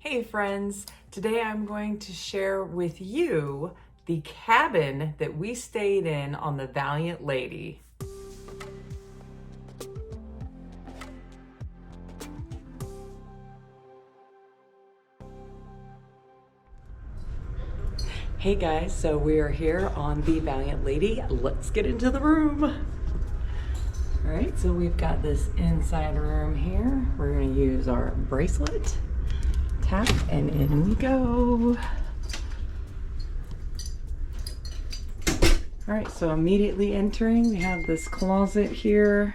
Hey friends, today I'm going to share with you the cabin that we stayed in on the Valiant Lady. Hey guys, so we are here on the Valiant Lady. Let's get into the room. All right, so we've got this inside room here. We're gonna use our bracelet. Tap and in we go. All right, so immediately entering, we have this closet here.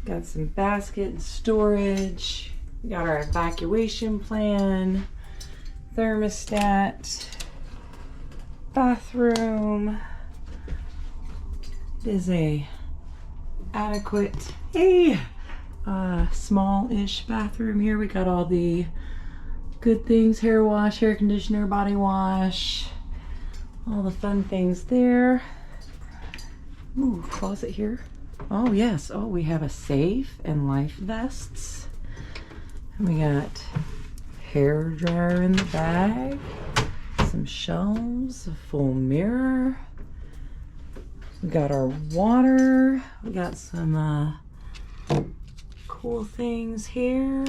Got some basket and storage. We got our evacuation plan, thermostat, bathroom. It is a adequate, small-ish bathroom here. We got all the good things, hair wash, hair conditioner, body wash, all the fun things there. Ooh, closet here. Oh yes, oh, we have a safe and life vests. And we got hair dryer in the bag, some shelves, a full mirror. We got our water. We got some cool things here.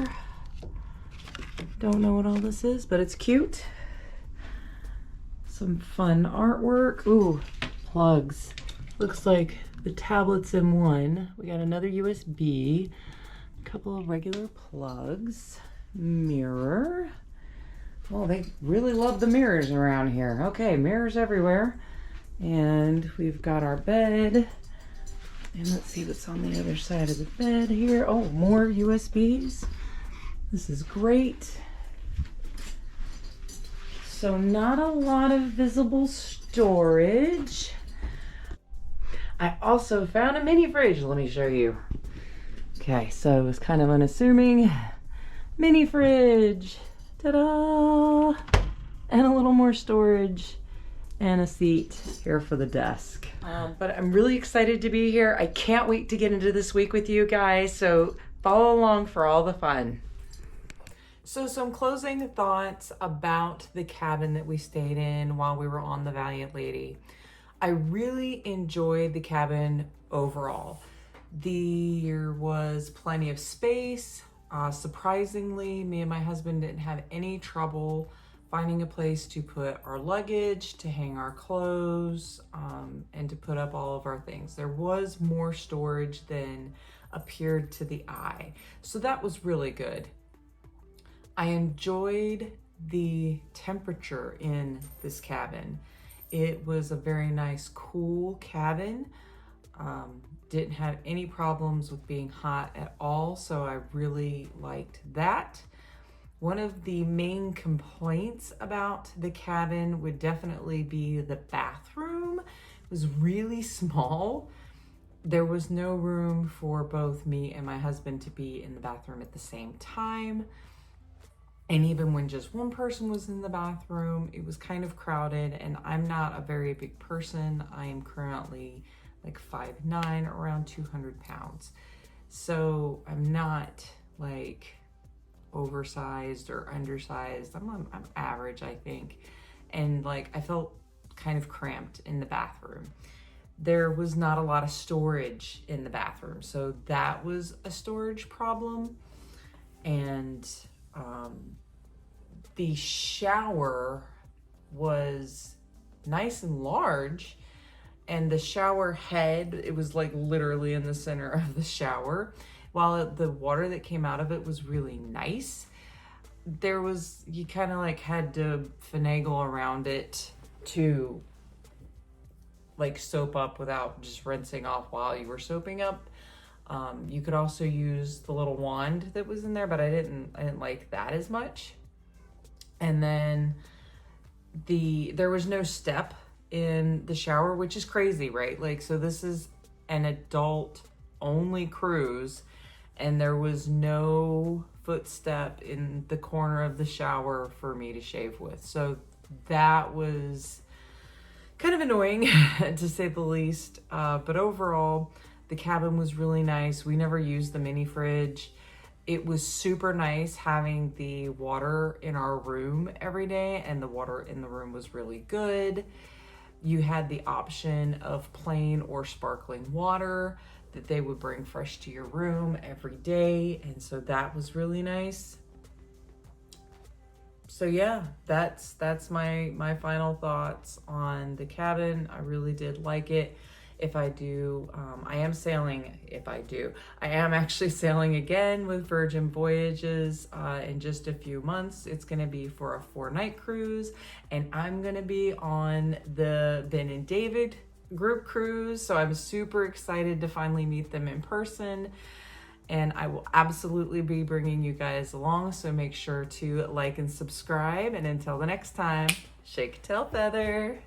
Don't know what all this is, but it's cute. Some fun artwork. Ooh, plugs. Looks like the tablet's in one. We got another USB, a couple of regular plugs, mirror. Oh, they really love the mirrors around here. Okay, mirrors everywhere. And we've got our bed. And let's see what's on the other side of the bed here. Oh, more USBs. This is great. So not a lot of visible storage. I also found a mini fridge. Let me show you. Okay, so it was kind of unassuming. Mini fridge. Ta-da! And a little more storage and a seat here for the desk. But I'm really excited to be here. I can't wait to get into this week with you guys. So follow along for all the fun. So some closing thoughts about the cabin that we stayed in while we were on the Valiant Lady. I really enjoyed the cabin overall. There was plenty of space. Surprisingly, me and my husband didn't have any trouble finding a place to put our luggage, to hang our clothes, and to put up all of our things. There was more storage than appeared to the eye. So that was really good. I enjoyed the temperature in this cabin. It was a very nice, cool cabin. Didn't have any problems with being hot at all, so I really liked that. One of the main complaints about the cabin would definitely be the bathroom. It was really small. There was no room for both me and my husband to be in the bathroom at the same time. And even when just one person was in the bathroom, it was kind of crowded, and I'm not a very big person. I am currently like 5'9", around 200 pounds. So I'm not like oversized or undersized. I'm average, I think. And like I felt kind of cramped in the bathroom. There was not a lot of storage in the bathroom. So that was a storage problem. And the shower was nice and large, and the shower head, it was like literally in the center of the shower, while the water that came out of it was really nice. You kind of like had to finagle around it to like soap up without just rinsing off while you were soaping up. You could also use the little wand that was in there, but I didn't like that as much. And then there was no step in the shower, which is crazy, right? Like, so this is an adult only cruise, and there was no footstep in the corner of the shower for me to shave with. So that was kind of annoying to say the least. But overall, the cabin was really nice. We never used the mini fridge. It was super nice having the water in our room every day, and the water in the room was really good. You had the option of plain or sparkling water that they would bring fresh to your room every day, and so that was really nice. So yeah, that's my final thoughts on the cabin. I really did like it. If I do, I am sailing. I am actually sailing again with Virgin Voyages in just a few months. It's going to be for a 4-night cruise, and I'm going to be on the Ben and David group cruise. So I'm super excited to finally meet them in person. And I will absolutely be bringing you guys along. So make sure to like and subscribe. And until the next time, shake a tail feather.